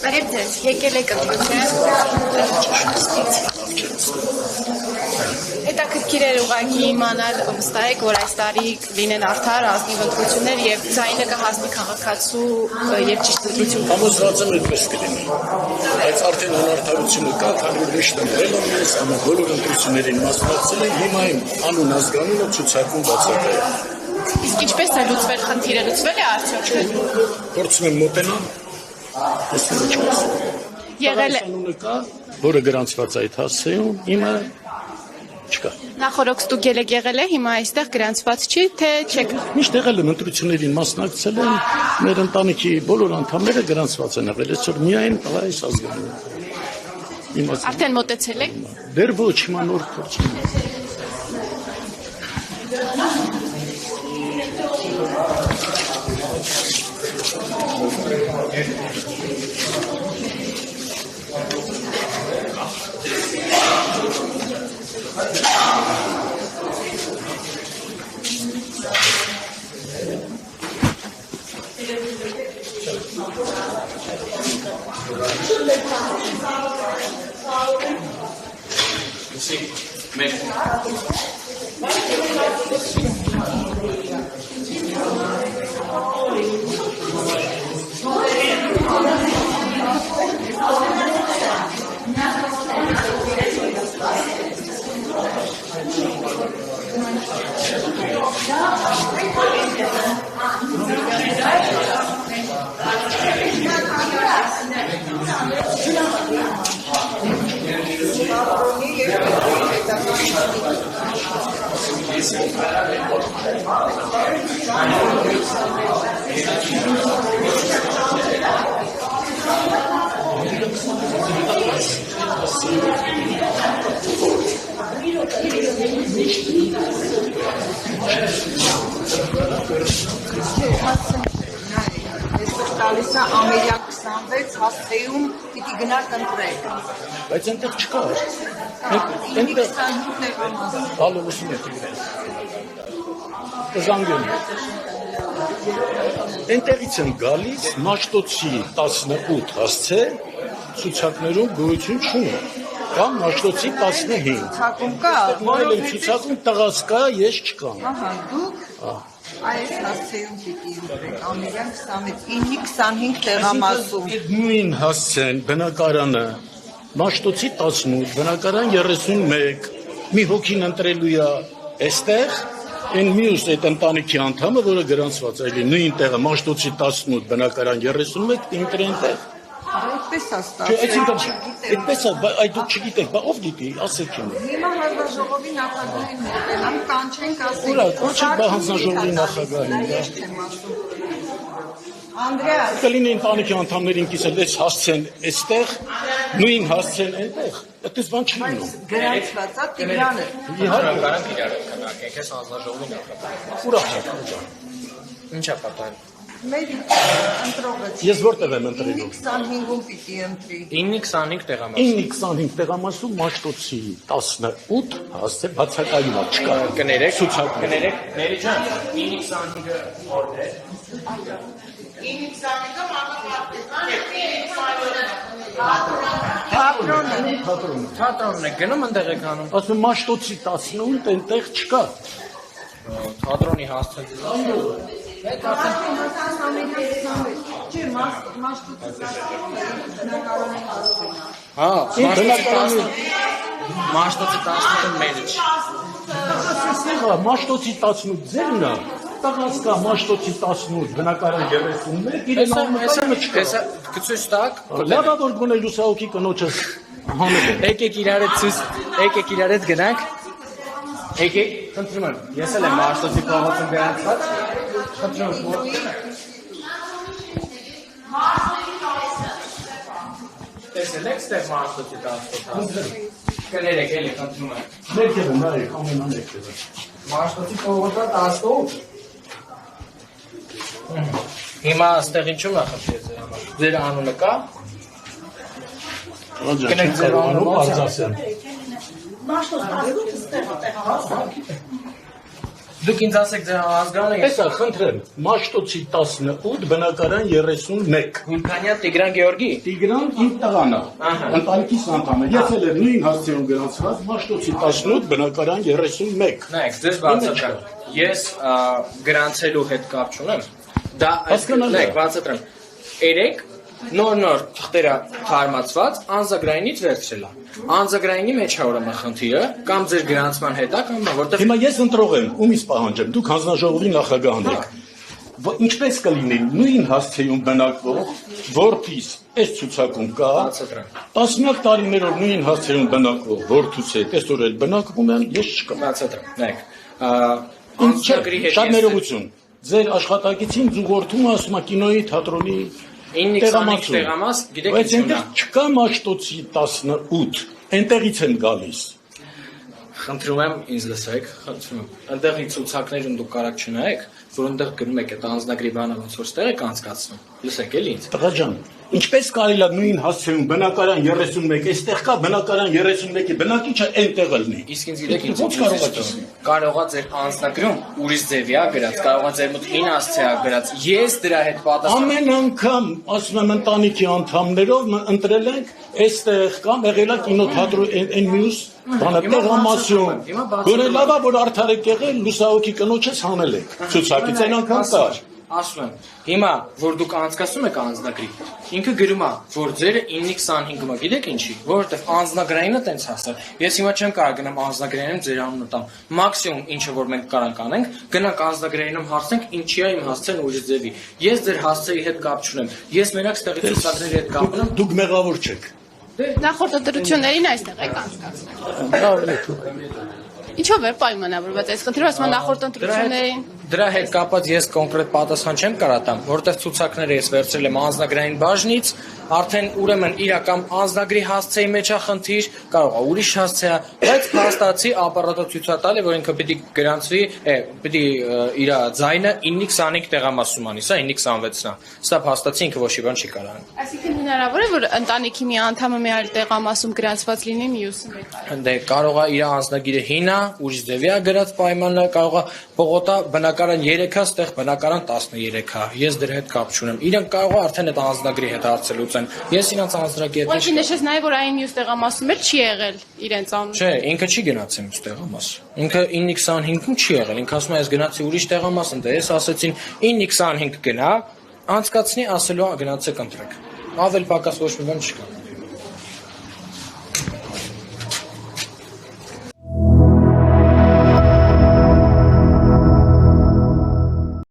Բարև ձեզ, եկել եք ընտրության։ Հետաքրքիր էր ուղղակի իմանալ, վստահ եք, որ այս տարի լինեն արդար, ազնիվ ընտրություններ եւ ձայնը կհասնի քաղաքացու եւ ճիշտ ընտրություն։ Համոզված եմ այդպես կլինի։ Բայց արդեն անարդարությունը կա, քանի որ միշտ ընտրել եմ ես, բոլոր ընտրություններին մասնակցել եմ, հիմա իմ անուն ազգանունը ցուցակում բացակայել։ Իսկ ինչպես է լուծվել խնդիրը, լուծվել է արդյոք։ Փորձում եմ մոտենալ, տեսնեմ ինչպես։ Եղել է անունը կա, որը գրանցված է այդ հասցեում, իմը չկա։ Նախորդ ստուգել եք եղել է, հիմա այստեղ գրանցված չի, թե չեք։ Միշտ եղել եմ ընտրություններին մասնակցել եմ, մեր ընտանիքի բոլոր անդամները գրանցված են եղել, այսօր միայն այս ազգանունը։ Արդեն մոտեցել եք։ Դեռ ոչ, հիմա նոր փորձում եմ։ Տալիս է ամերյա 26 հասցեում պիտի գնաք ընտրեք։ Բայց այնտեղ չկա։ Այնտեղ 25 տեղամաս։ Հալովուսին է տիրել։ Զանգեն։ Այնտեղից են գալիս Մաշտոցի 18 հասցե ցուցակներում գոյություն չունի։ Կամ Մաշտոցի 15։ Ցուցակում կա, որովհետև ցուցակում տղաս կա, ես չկամ։ Ահա, դուք այս հասցեում պիտի ընտրեք, ամերյան 26-9-25 տեղամասում։ Նույն հասցեն բնակարանը Մաշտոցի 18, բնակարան 31, մի հոգին ընտրելու է այստեղ, այն մյուս այդ ընտանիքի անդամը, որը գրանցված է, նույն տեղը Մաշտոցի 18, բնակարան 31, ինտրի այնտեղ։ Այդպես է ստացվում։ Այդպես է, այդ դուք չգիտեք, բա ով գիտի, ասեք ինձ։ Հիմա հանձնաժողովի նախագահին մոտենամ, կանչենք ասենք։ Ուրա, կոչեք բա հանձնաժողովի նախագահին, Ես չեմ ասում։ Անդրեաս, կլինի ընտանիքի անդամներին կիսել, այս հասցեն այստեղ, նույն հասցեն այնտեղ, այդպես բան չի լինում։ գրանցված է Տիգրանը։ Իհարկե, քննարկենք այս հանձնաժողովի նախագահ։ ուրախ եմ։ Ինչ է պատահել։ Մեր ընտրողը Ես որտեղ եմ ընտրելու։ 25-ում պիտի ընտրի։ 9-25 տեղամաս։ 9-25 տեղամասում Մաշտոցի 18 հասցե բացակայում է, չկա։ Կներեք, ցուցակ կներեք, Մերի ջան, 9-25-ը որտե՞ղ է։ 9-25-ը Թատրոնն է գնում ընդեղ եք անում։ Ասում Մաշտոցի 18 այնտեղ չկա։ Թատրոնի հասցեն։ Հա, Մաշտոցի 18-ը մերը չի։ Մաշտոցի 18 ձերն է, տղաս կա Մաշտոցի 18, բնակարան 31, իրեն անունը չկա։ Կցույց տակ։ Լավ է որ գոնե լուսահոգի կնոջս հանել է։ Եկեք իրար հետ գնանք։ Եկեք, խնդրում եմ, ես էլ եմ Մաշտոցի փողոցում գրանցված։ Խնդրում եմ։ Տեսել եք ստեղ Մաշտոցի 18-ը։ Կներեք էլի, խնդրում եմ։ Ներքևը նայեք, ամենաներքևը։ Մաշտոցի փողոցը 18։ Հիմա այստեղ ինչու՞մ է խնդիրը ձեր համար։ Ձեր անունը կա։ Կնեք ձեր անունը բարձրացեմ։ Մաշտոց 18-ը ստեղ է տեղամասում։ Դուք ինձ ասեք ձեր անձնանը ես Տեսա, խնդրեմ, Մաշտոցի 18, բնակարան 31։ Հունկանյան Տիգրան Գեորգի։ Տիգրան իմ տղան է, ընտանիքիս անդամ է։ Ես էլ եմ նույն հասցեում գրանցված, Մաշտոցի 18, բնակարան 31։ Նայեք, ձեզ բացատրեմ։ Ես գրանցելու հետ կապ չունեմ։ Դա Հասկանալի է։ նայեք, բացատրեմ։ Երեք նոր թղթերը հարմացված անձագրայինից վերցրել է։ Անձագրայինի մեջ է ուրեմն խնդիրը, կամ ձեր գրանցման հետ է, կամ որտեղ Հիմա ես ընտրող եմ, ումից պահանջեմ, դուք հանձնաժողովի նախագահն եք։ Ինչպես կլինի նույն հասցեում բնակվող, որտիս այս ցուցակում կա, բացատրեմ։ տասնյակ տարիներով նույն հասցեում բնակվող, որտուց հետ այսօր էլ բնակվում են, ես չկամ։ Բացատրեմ։ Նայեք, Անձագրի հետ շատ ներողություն։ Ձեր աշխատակիցին զուգորդում ասում է կինոյի, թատրոնի 9-25 տեղամաս, գիտեք Բայց ինչ այնտեղ չկա Մաշտոցի 18, այնտեղից են գալիս։ Խնդրում եմ ինձ լսեք, խնդրում եմ։ Այնտեղի ցուցակներում դուք կարաք չնայեք, որ այնտեղ գրում եք այդ անձնագրի բանը ոնց որ ստեղ եք անցկացնում։ Լսեք էլի ինձ։ Տղա ջան, ինչպես կարելի է նույն հասցեում բնակարան 31, այստեղ կա բնակարան 31-ի բնակիչը այնտեղ լինի։ Իսկ ինձ գիտեք ինչ Ոնց կարող է ճիշտ։ Կարողա ձեր անձնագրում ուրիշ ձևի է գրած, կարողա ձեր մոտ հին ասցիա գրած։ Ես դրա հետ պատասխան Ամեն անգամ, ասում եմ, ընտանիքի անդամներով ընտրել ենք այստեղ կամ եղել է կինոթատրոն այն մյուս բանը տեղամասում։ Որը լավ է, որ արդար եք եղել, լուսահոգի կնոջս հանել եք։ Ցուցակից այն անգամ կար։ Ասում եմ, հիմա որ դուք անցկացնում եք անձնագրի, ինքը գրում է, որ ձերը 9-25-ում է, գիտեք ինչի, որովհետև անձնագրայինը տենց հասել։ Ես հիմա չեմ կարող գնամ անձնագրայինում ձեր անունը տամ։ Մաքսիմում ինչը որ մենք կարանք անենք, գնանք անձնագրայինում հարցնենք ինչի է իմ հասցեն ուրիշ ձևի։ Ես ձեր հասցեի հետ կապ չունեմ։ Ես մենակ ստեղի ցուցակների հետ կապ ունեմ։ Դուք մեղավոր չեք։ Նախորդ ընտրություններին այստեղ եք անցկացնել։ Ինչով է պայմանավորված այս խնդիրը, ասում եմ նախորդ ընտրություններին։ Դրա հետ կապված ես կոնկրետ պատասխան չեմ կարող տամ, որտեղ ցուցակները ես վերցրել եմ անձնագրային բաժնից, արդեն ուրեմն իրական անձնագրի հասցեի մեջ է խնդիր, կարող է ուրիշ հասցե է, բայց փաստացի ապարատը ցույց է տալի, որ ինքը պիտի գրանցվի, պիտի իր ձայնը 9-25 տեղամասում անի, սա 9-26-ն է։ Սա փաստացի ինքը ոչ մի բան չի կարող անի։ Այսինքն հնարավոր է, որ ընտանիքի մի անդամը մի այլ տեղամասում գրանցված լինի, մյուսը մեկ։ Դե կարող է իր անձնագիրը հին է, ուրիշ ձևի է գրած պայմանները, կարող է Պողոտա բնակարան 3-ը, ստեղ բնակարան 13-ը։ Ես դրա հետ կապ չունեմ։ Իրենք կարող է արդեն այդ անձնագրի հետ հարցը լուծեն։ Ես իրանց անձնագրի հետ Ոչ նշես նաև որ այն մյուս տեղամասում էլ չի եղել իրենց անունը։ Չէ, ինքը չի գնացի մյուս տեղամաս։ Ինքը 9-25-ում չի եղել։ Ինքը ասում է ես գնացի ուրիշ տեղամաս, ընդ ես ասեցին 9-25 գնա, անցկացնի, ասելու է գնացեք ընտրեք։ Ավել պակաս ոչ մի բան չկա։